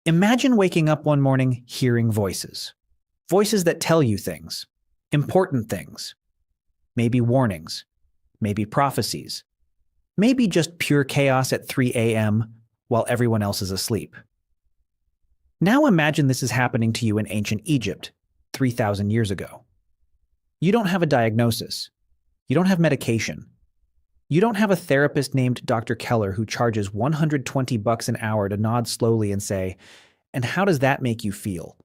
Imagine waking up one morning hearing voices. Voices that tell you things, important things, maybe warnings, maybe prophecies, maybe just pure chaos at 3 a.m. while everyone else is asleep. Now imagine this is happening to you in ancient Egypt, 3,000 years ago. You don't have a diagnosis. You don't have medication. You don't have a therapist named Dr. Keller who charges $120 an hour to nod slowly and say, "And how does that make you feel?"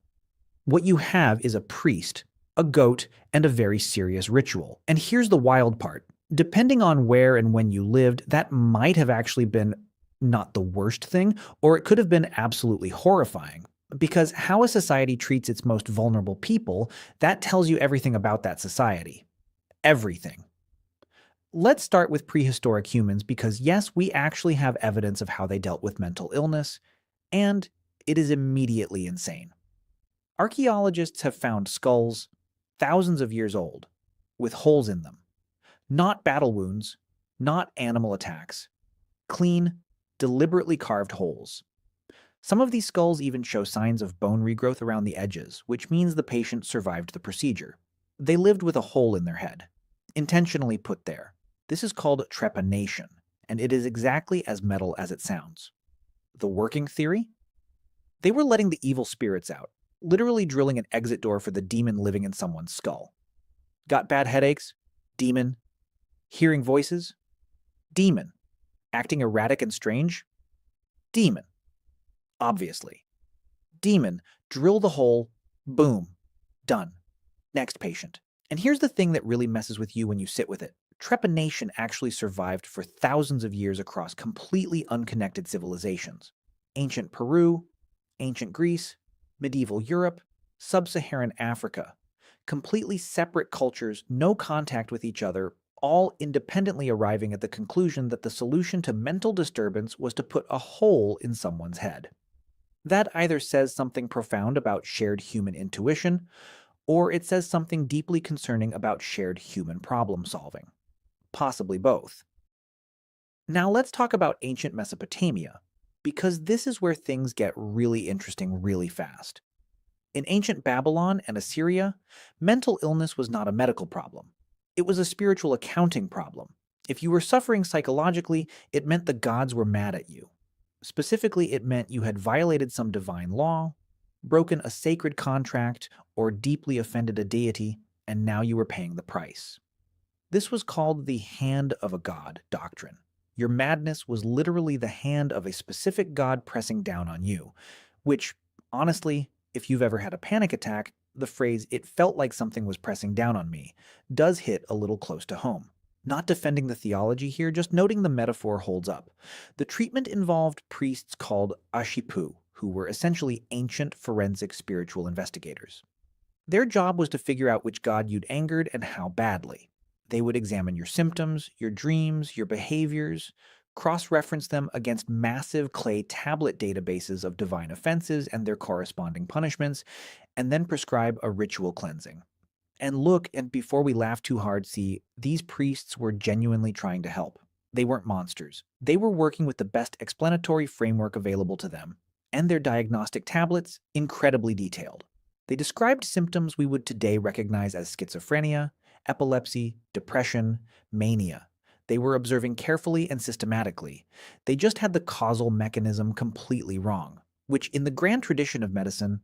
What you have is a priest, a goat, and a very serious ritual. And here's the wild part. Depending on where and when you lived, that might have actually been not the worst thing, or it could have been absolutely horrifying. Because how a society treats its most vulnerable people, that tells you everything about that society. Everything. Let's start with prehistoric humans because, yes, we actually have evidence of how they dealt with mental illness, and it is immediately insane. Archaeologists have found skulls thousands of years old with holes in them. Not battle wounds, not animal attacks. Clean, deliberately carved holes. Some of these skulls even show signs of bone regrowth around the edges, which means the patient survived the procedure. They lived with a hole in their head, intentionally put there. This is called trepanation, and it is exactly as metal as it sounds. The working theory? They were letting the evil spirits out, literally drilling an exit door for the demon living in someone's skull. Got bad headaches? Demon. Hearing voices? Demon. Acting erratic and strange? Demon. Obviously. Demon. Drill the hole. Boom. Done. Next patient. And here's the thing that really messes with you when you sit with it. Trepanation actually survived for thousands of years across completely unconnected civilizations. Ancient Peru, ancient Greece, medieval Europe, sub-Saharan Africa. Completely separate cultures, no contact with each other, all independently arriving at the conclusion that the solution to mental disturbance was to put a hole in someone's head. That either says something profound about shared human intuition, or it says something deeply concerning about shared human problem solving. Possibly both. Now let's talk about ancient Mesopotamia, because this is where things get really interesting really fast. In ancient Babylon and Assyria, mental illness was not a medical problem. It was a spiritual accounting problem. If you were suffering psychologically, it meant the gods were mad at you. Specifically, it meant you had violated some divine law, broken a sacred contract, or deeply offended a deity, and now you were paying the price. This was called the hand of a god doctrine. Your madness was literally the hand of a specific god pressing down on you, which, honestly, if you've ever had a panic attack, the phrase, "it felt like something was pressing down on me," does hit a little close to home. Not defending the theology here, just noting the metaphor holds up. The treatment involved priests called ashipu, who were essentially ancient forensic spiritual investigators. Their job was to figure out which god you'd angered and how badly. They would examine your symptoms, your dreams, your behaviors, cross-reference them against massive clay tablet databases of divine offenses and their corresponding punishments, and then prescribe a ritual cleansing. And look, and before we laugh too hard, see, these priests were genuinely trying to help. They weren't monsters. They were working with the best explanatory framework available to them, and their diagnostic tablets, incredibly detailed. They described symptoms we would today recognize as schizophrenia, epilepsy, depression, mania. They were observing carefully and systematically. They just had the causal mechanism completely wrong, which in the grand tradition of medicine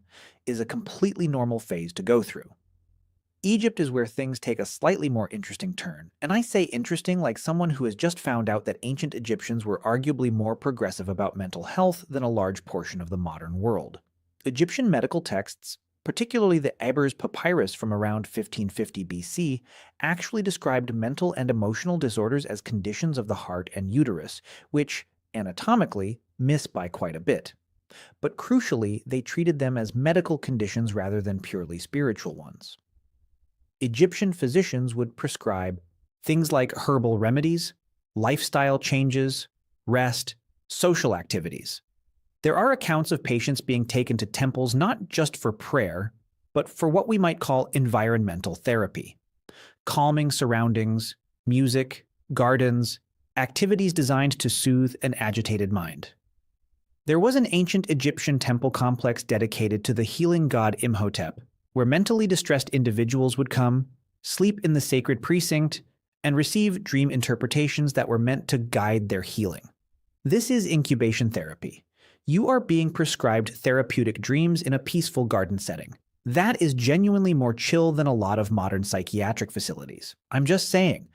is a completely normal phase to go through. Egypt is where things take a slightly more interesting turn, and I say interesting like someone who has just found out that ancient Egyptians were arguably more progressive about mental health than a large portion of the modern world. Egyptian medical texts, particularly the Ebers Papyrus from around 1550 BC, actually described mental and emotional disorders as conditions of the heart and uterus, which, anatomically, miss by quite a bit. But crucially, they treated them as medical conditions rather than purely spiritual ones. Egyptian physicians would prescribe things like herbal remedies, lifestyle changes, rest, social activities. There are accounts of patients being taken to temples not just for prayer, but for what we might call environmental therapy. Calming surroundings, music, gardens, activities designed to soothe an agitated mind. There was an ancient Egyptian temple complex dedicated to the healing god Imhotep, where mentally distressed individuals would come, sleep in the sacred precinct, and receive dream interpretations that were meant to guide their healing. This is incubation therapy. You are being prescribed therapeutic dreams in a peaceful garden setting. That is genuinely more chill than a lot of modern psychiatric facilities. I'm just saying.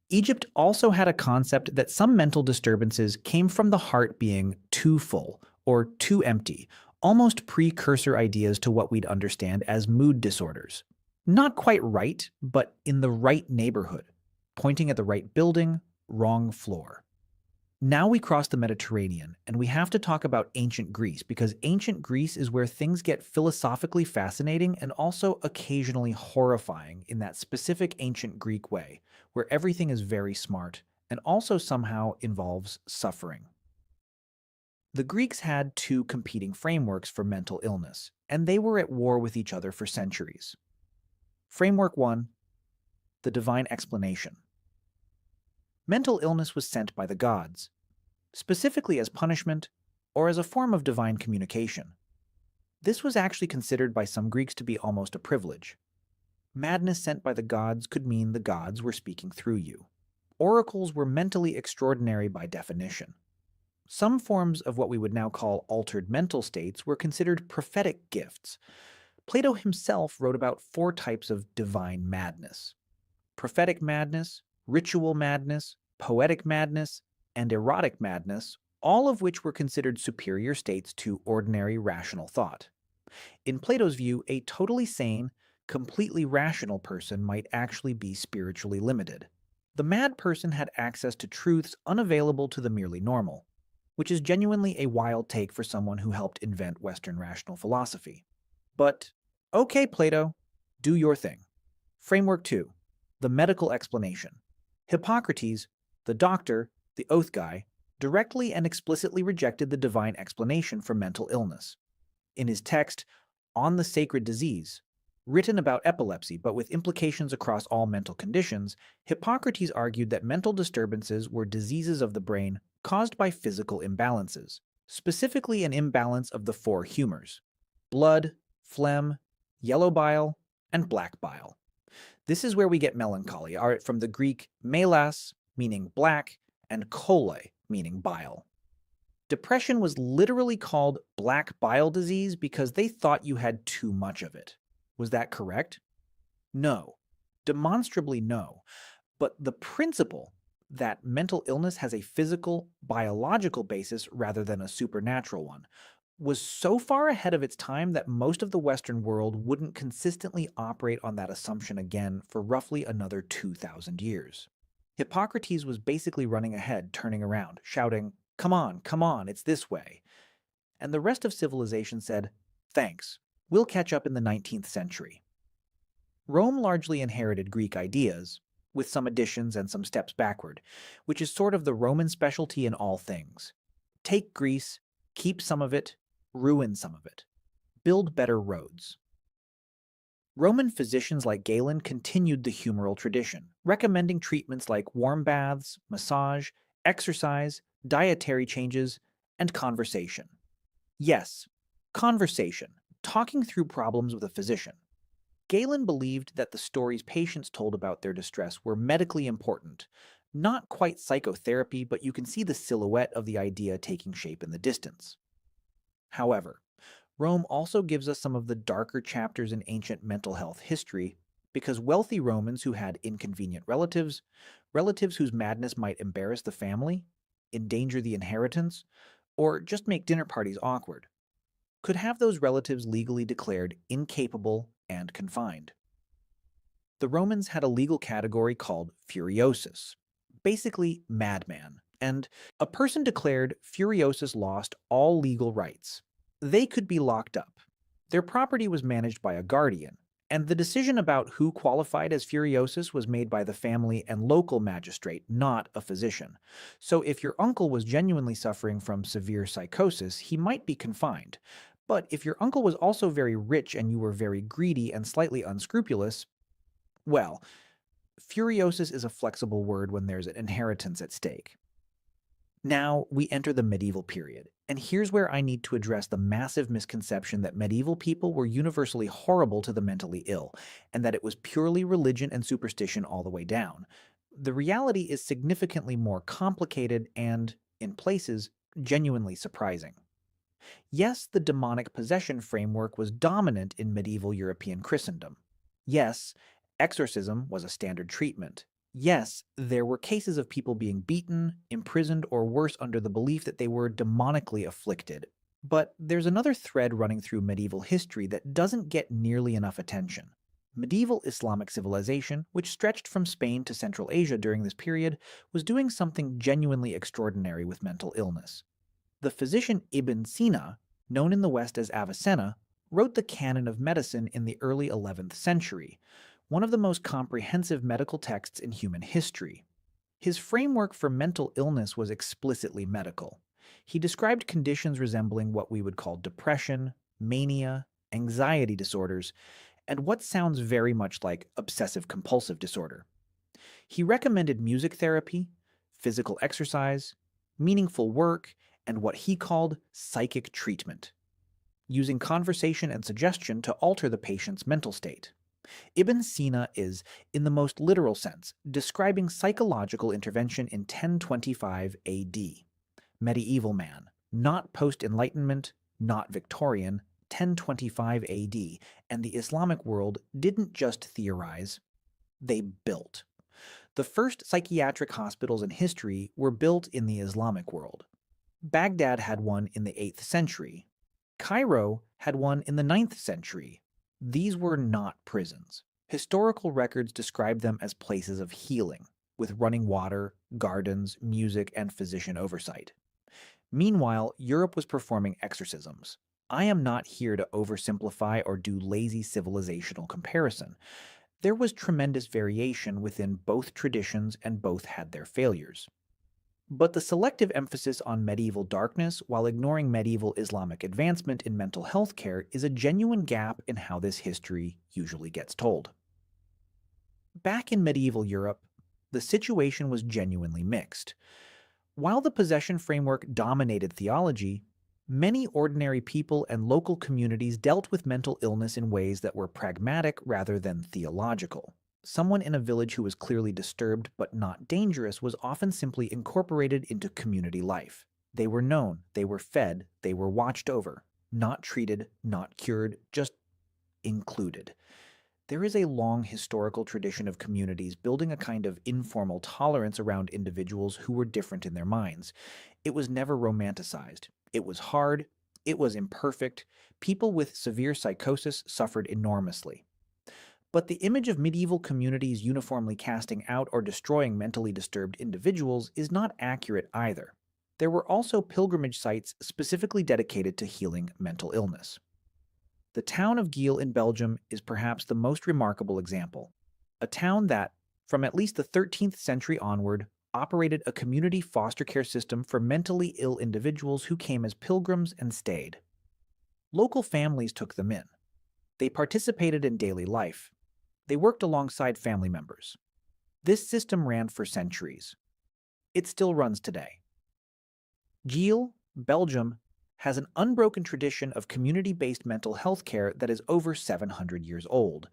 Egypt also had a concept that some mental disturbances came from the heart being too full or too empty, almost precursor ideas to what we'd understand as mood disorders. Not quite right, but in the right neighborhood, pointing at the right building, wrong floor. Now we cross the Mediterranean, and we have to talk about ancient Greece, because ancient Greece is where things get philosophically fascinating and also occasionally horrifying in that specific ancient Greek way, where everything is very smart and also somehow involves suffering. The Greeks had two competing frameworks for mental illness, and they were at war with each other for centuries. Framework 1: the divine explanation. Mental illness was sent by the gods, specifically as punishment or as a form of divine communication. This was actually considered by some Greeks to be almost a privilege. Madness sent by the gods could mean the gods were speaking through you. Oracles were mentally extraordinary by definition. Some forms of what we would now call altered mental states were considered prophetic gifts. Plato himself wrote about 4 types of divine madness: prophetic madness, ritual madness, poetic madness, and erotic madness, all of which were considered superior states to ordinary rational thought. In Plato's view, a totally sane, completely rational person might actually be spiritually limited. The mad person had access to truths unavailable to the merely normal, which is genuinely a wild take for someone who helped invent Western rational philosophy. But, okay, Plato, do your thing. Framework 2: the medical explanation. Hippocrates, the doctor, the oath guy, directly and explicitly rejected the divine explanation for mental illness. In his text, On the Sacred Disease, written about epilepsy but with implications across all mental conditions, Hippocrates argued that mental disturbances were diseases of the brain caused by physical imbalances, specifically an imbalance of the 4 humors: blood, phlegm, yellow bile, and black bile. This is where we get melancholy, from the Greek melas, meaning black, and chole, meaning bile. Depression was literally called black bile disease because they thought you had too much of it. Was that correct? No. Demonstrably no. But the principle that mental illness has a physical, biological basis rather than a supernatural one was so far ahead of its time that most of the Western world wouldn't consistently operate on that assumption again for roughly another 2,000 years. Hippocrates was basically running ahead, turning around, shouting, come on, it's this way." And the rest of civilization said, "Thanks, we'll catch up in the 19th century." Rome largely inherited Greek ideas, with some additions and some steps backward, which is sort of the Roman specialty in all things. Take Greece, keep some of it, ruin some of it. Build better roads. Roman physicians like Galen continued the humoral tradition, recommending treatments like warm baths, massage, exercise, dietary changes, and conversation. Yes, conversation, talking through problems with a physician. Galen believed that the stories patients told about their distress were medically important. Not quite psychotherapy, but you can see the silhouette of the idea taking shape in the distance. However, Rome also gives us some of the darker chapters in ancient mental health history, because wealthy Romans who had inconvenient relatives, relatives whose madness might embarrass the family, endanger the inheritance, or just make dinner parties awkward, could have those relatives legally declared incapable and confined. The Romans had a legal category called furiosus, basically madman, and a person declared furiosus lost all legal rights. They could be locked up. Their property was managed by a guardian, and the decision about who qualified as furiosus was made by the family and local magistrate, not a physician. So if your uncle was genuinely suffering from severe psychosis, he might be confined. But if your uncle was also very rich and you were very greedy and slightly unscrupulous, well, furiosus is a flexible word when there's an inheritance at stake. Now we enter the medieval period, and here's where I need to address the massive misconception that medieval people were universally horrible to the mentally ill, and that it was purely religion and superstition all the way down. The reality is significantly more complicated and, in places, genuinely surprising. Yes, the demonic possession framework was dominant in medieval European Christendom. Yes, exorcism was a standard treatment. Yes, there were cases of people being beaten, imprisoned, or worse under the belief that they were demonically afflicted. But there's another thread running through medieval history that doesn't get nearly enough attention. Medieval Islamic civilization, which stretched from Spain to Central Asia during this period, was doing something genuinely extraordinary with mental illness. The physician Ibn Sina, known in the West as Avicenna, wrote the Canon of Medicine in the early 11th century, one of the most comprehensive medical texts in human history. His framework for mental illness was explicitly medical. He described conditions resembling what we would call depression, mania, anxiety disorders, and what sounds very much like obsessive-compulsive disorder. He recommended music therapy, physical exercise, meaningful work, and what he called psychic treatment, using conversation and suggestion to alter the patient's mental state. Ibn Sina is, in the most literal sense, describing psychological intervention in 1025 AD. Medieval man, not post-Enlightenment, not Victorian, 1025 AD, and the Islamic world didn't just theorize, they built. The first psychiatric hospitals in history were built in the Islamic world. Baghdad had one in the 8th century. Cairo had one in the 9th century. These were not prisons. Historical records describe them as places of healing, with running water, gardens, music, and physician oversight. Meanwhile, Europe was performing exorcisms. I am not here to oversimplify or do lazy civilizational comparison. There was tremendous variation within both traditions, and both had their failures. But the selective emphasis on medieval darkness while ignoring medieval Islamic advancement in mental health care is a genuine gap in how this history usually gets told. Back in medieval Europe, the situation was genuinely mixed. While the possession framework dominated theology, many ordinary people and local communities dealt with mental illness in ways that were pragmatic rather than theological. Someone in a village who was clearly disturbed but not dangerous was often simply incorporated into community life. They were known, they were fed, they were watched over, not treated, not cured, just included. There is a long historical tradition of communities building a kind of informal tolerance around individuals who were different in their minds. It was never romanticized. It was hard. It was imperfect. People with severe psychosis suffered enormously. But the image of medieval communities uniformly casting out or destroying mentally disturbed individuals is not accurate either. There were also pilgrimage sites specifically dedicated to healing mental illness. The town of Geel in Belgium is perhaps the most remarkable example, a town that, from at least the 13th century onward, operated a community foster care system for mentally ill individuals who came as pilgrims and stayed. Local families took them in. They participated in daily life. They worked alongside family members. This system ran for centuries. It still runs today. Geel, Belgium, has an unbroken tradition of community-based mental health care that is over 700 years old,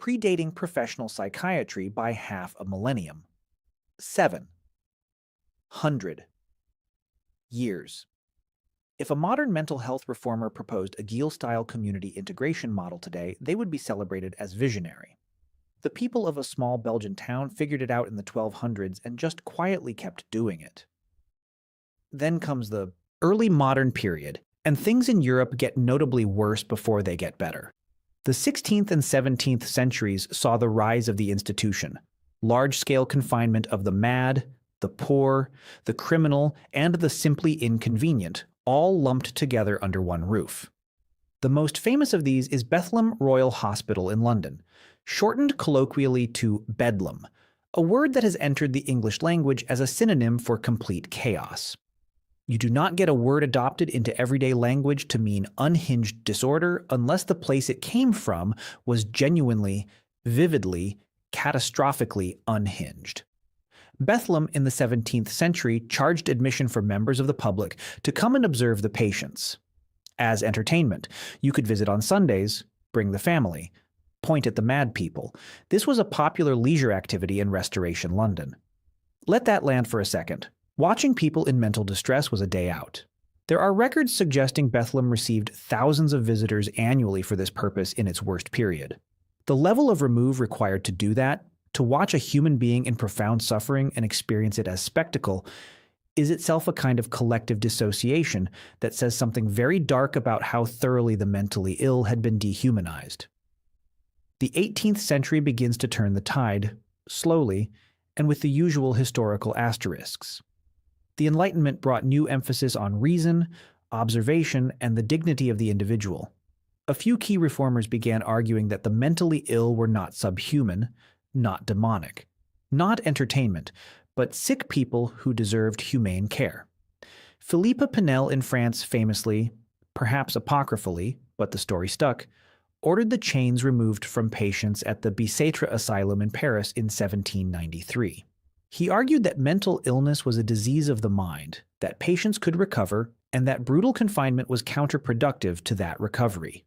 predating professional psychiatry by half a millennium. 700 years. If a modern mental health reformer proposed a Geel-style community integration model today, they would be celebrated as visionary. The people of a small Belgian town figured it out in the 1200s and just quietly kept doing it. Then comes the early modern period, and things in Europe get notably worse before they get better. The 16th and 17th centuries saw the rise of the institution, large-scale confinement of the mad, the poor, the criminal, and the simply inconvenient, all lumped together under one roof. The most famous of these is Bethlem Royal Hospital in London, shortened colloquially to Bedlam, a word that has entered the English language as a synonym for complete chaos. You do not get a word adopted into everyday language to mean unhinged disorder unless the place it came from was genuinely, vividly, catastrophically unhinged. Bethlehem in the 17th century charged admission for members of the public to come and observe the patients. As entertainment, you could visit on Sundays, bring the family, point at the mad people. This was a popular leisure activity in Restoration London. Let that land for a second. Watching people in mental distress was a day out. There are records suggesting Bethlehem received thousands of visitors annually for this purpose in its worst period. The level of remove required to do that, to watch a human being in profound suffering and experience it as spectacle, is itself a kind of collective dissociation that says something very dark about how thoroughly the mentally ill had been dehumanized. The 18th century begins to turn the tide, slowly, and with the usual historical asterisks. The Enlightenment brought new emphasis on reason, observation, and the dignity of the individual. A few key reformers began arguing that the mentally ill were not subhuman, not demonic, not entertainment, but sick people who deserved humane care. Philippa Pinel in France famously, perhaps apocryphally, but the story stuck, ordered the chains removed from patients at the Bicêtre Asylum in Paris in 1793. He argued that mental illness was a disease of the mind, that patients could recover, and that brutal confinement was counterproductive to that recovery.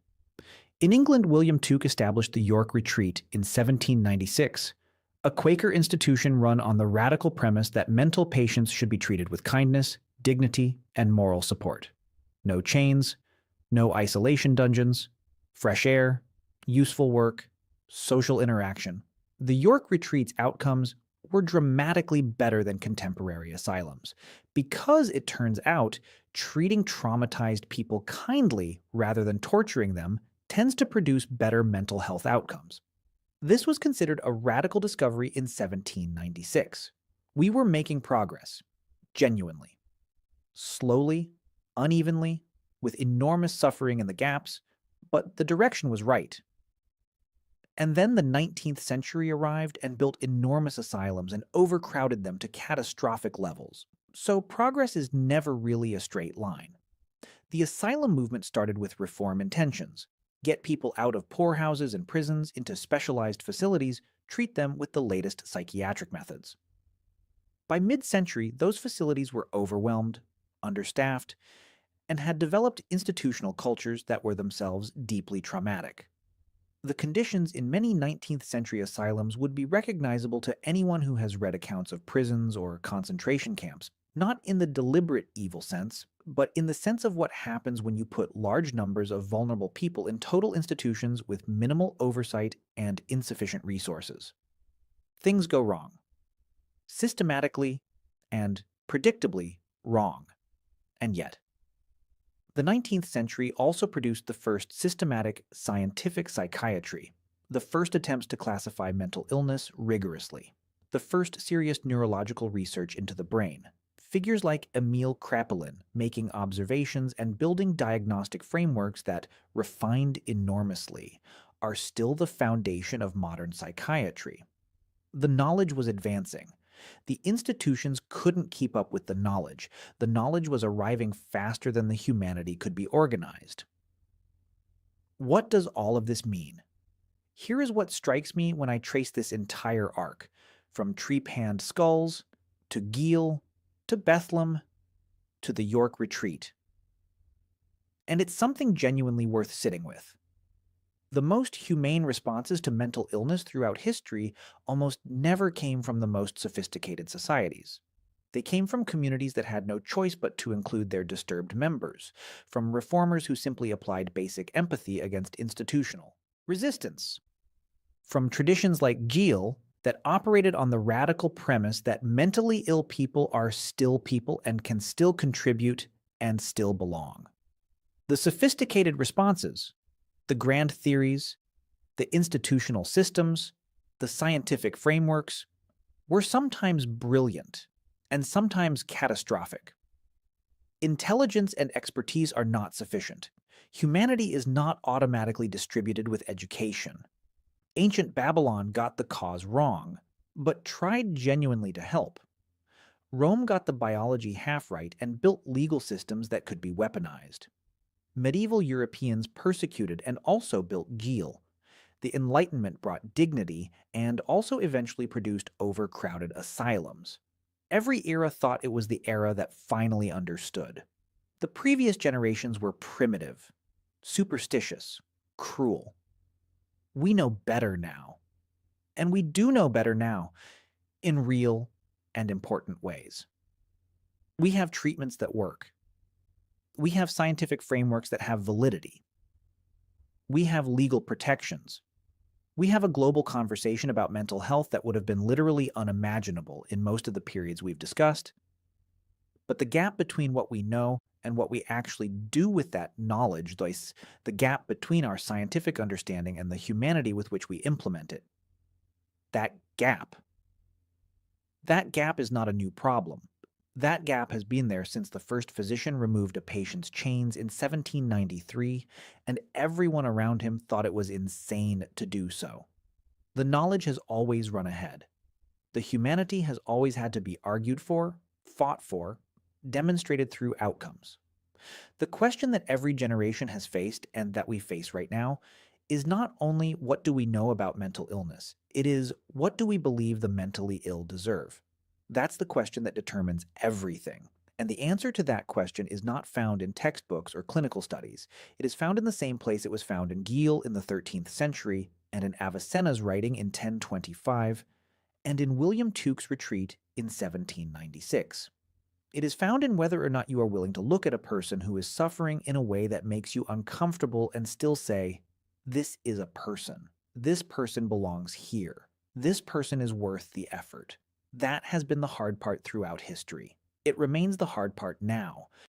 In England, William Tuke established the York Retreat in 1796, a Quaker institution run on the radical premise that mental patients should be treated with kindness, dignity, and moral support. No chains, no isolation dungeons, fresh air, useful work, social interaction. The York Retreat's outcomes were dramatically better than contemporary asylums, because it turns out treating traumatized people kindly rather than torturing them tends to produce better mental health outcomes. This was considered a radical discovery in 1796. We were making progress, genuinely. Slowly, unevenly, with enormous suffering in the gaps, but the direction was right. And then the 19th century arrived and built enormous asylums and overcrowded them to catastrophic levels. So progress is never really a straight line. The asylum movement started with reform intentions. Get people out of poorhouses and prisons into specialized facilities, treat them with the latest psychiatric methods. By mid-century, those facilities were overwhelmed, understaffed, and had developed institutional cultures that were themselves deeply traumatic. The conditions in many 19th century asylums would be recognizable to anyone who has read accounts of prisons or concentration camps, not in the deliberate evil sense, but in the sense of what happens when you put large numbers of vulnerable people in total institutions with minimal oversight and insufficient resources. Things go wrong. Systematically and predictably wrong. And yet, the 19th century also produced the first systematic scientific psychiatry, the first attempts to classify mental illness rigorously, the first serious neurological research into the brain. Figures like Emil Kraepelin making observations and building diagnostic frameworks that, refined enormously, are still the foundation of modern psychiatry. The knowledge was advancing. The institutions couldn't keep up with the knowledge. The knowledge was arriving faster than the humanity could be organized. What does all of this mean? Here is what strikes me when I trace this entire arc, from trepanned skulls, to Geel, to Bethlehem, to the York Retreat. And it's something genuinely worth sitting with. The most humane responses to mental illness throughout history almost never came from the most sophisticated societies. They came from communities that had no choice but to include their disturbed members, from reformers who simply applied basic empathy against institutional resistance, from traditions like Geel that operated on the radical premise that mentally ill people are still people and can still contribute and still belong. The sophisticated responses, the grand theories, the institutional systems, the scientific frameworks, were sometimes brilliant and sometimes catastrophic. Intelligence and expertise are not sufficient. Humanity is not automatically distributed with education. Ancient Babylon got the cause wrong, but tried genuinely to help. Rome got the biology half right and built legal systems that could be weaponized. Medieval Europeans persecuted and also built Geel. The Enlightenment brought dignity and also eventually produced overcrowded asylums. Every era thought it was the era that finally understood. The previous generations were primitive, superstitious, cruel. We know better now. And we do know better now in real and important ways. We have treatments that work. We have scientific frameworks that have validity. We have legal protections. We have a global conversation about mental health that would have been literally unimaginable in most of the periods we've discussed. But the gap between what we know and what we actually do with that knowledge, the gap between our scientific understanding and the humanity with which we implement it, that gap is not a new problem. That gap has been there since the first physician removed a patient's chains in 1793, and everyone around him thought it was insane to do so. The knowledge has always run ahead. The humanity has always had to be argued for, fought for, demonstrated through outcomes. The question that every generation has faced and that we face right now is not only what do we know about mental illness, it is what do we believe the mentally ill deserve? That's the question that determines everything. And the answer to that question is not found in textbooks or clinical studies. It is found in the same place it was found in Geel in the 13th century, and in Avicenna's writing in 1025, and in William Tuke's retreat in 1796. It is found in whether or not you are willing to look at a person who is suffering in a way that makes you uncomfortable and still say, this is a person. This person belongs here. This person is worth the effort. That has been the hard part throughout history. It remains the hard part now.